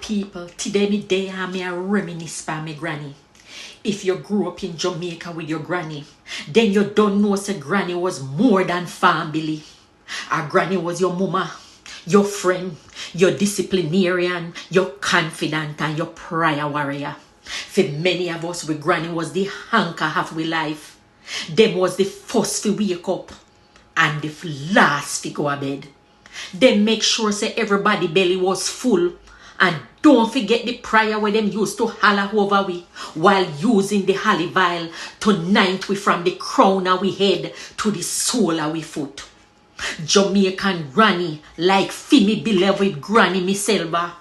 people, today me day and me a reminisce by me granny. If you grew up in Jamaica with your granny, then you don't know say granny was more than family. Our granny was your mama, your friend, your disciplinarian, your confidant and your prayer warrior. For many of us, with granny was the anchor of we life. Them was the first to wake up and the last to go to bed. They make sure say everybody belly was full. And don't forget the prayer where them used to holler over we while using the olive oil to anoint we from the crown of we head to the sole of we foot. Jamaican granny, like Fimi beloved granny Miss Selva,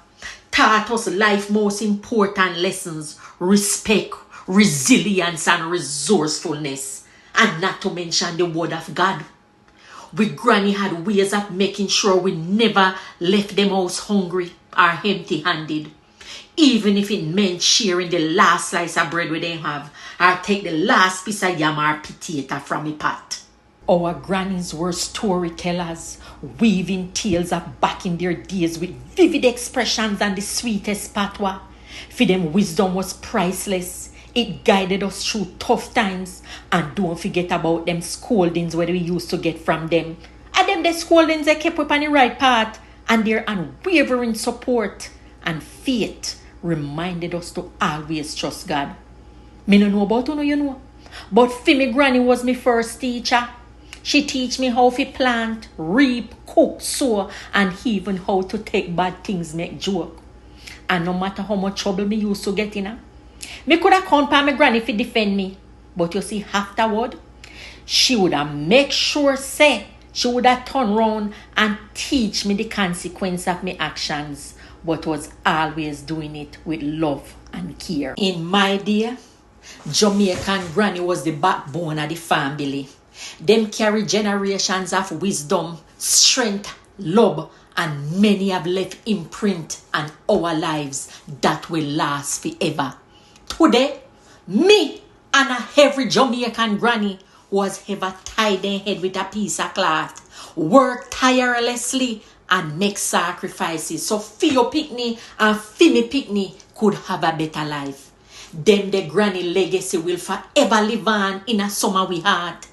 taught us life most important lessons: respect, resilience and resourcefulness, and not to mention the word of God. We granny had ways of making sure we never left them house hungry or empty-handed. Even if it meant sharing the last slice of bread we they have, or take the last piece of yam or potato from a pot. Our grannies were storytellers, weaving tales of back in their days with vivid expressions and the sweetest patois. For them, wisdom was priceless. It guided us through tough times. And don't forget about them scoldings where we used to get from them. And them the scoldings they kept up on the right path. And their unwavering support and faith reminded us to always trust God. Me no know about you know. But Fimi granny was my first teacher. She teach me how to plant, reap, cook, sow, and even how to take bad things make joke. And no matter how much trouble me used to get in, me could have count on my granny to defend me. But you see, afterward, she would have make sure say she would have turn round and teach me the consequence of my actions, but was always doing it with love and care. In my day, Jamaican granny was the backbone of the family. Them carry generations of wisdom, strength, love, and many have left imprint on our lives that will last forever. Today, me and every Jamaican granny was ever tied their head with a piece of cloth, work tirelessly and make sacrifices so for your picnic and Fimi picnic could have a better life. Them the granny legacy will forever live on in a summer we heart.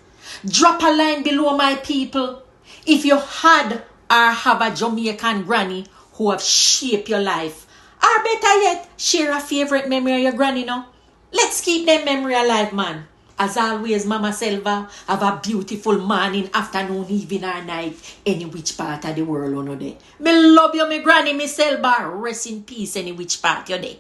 Drop a line below, my people, if you had or have a Jamaican granny who have shaped your life. Or better yet, share a favorite memory of your granny now. Let's keep them memory alive, man. As always, Mama Selva, have a beautiful morning, afternoon, evening or night, any which part of the world you know there. Me love you, me granny, me Selva. Rest in peace, any which part you're there.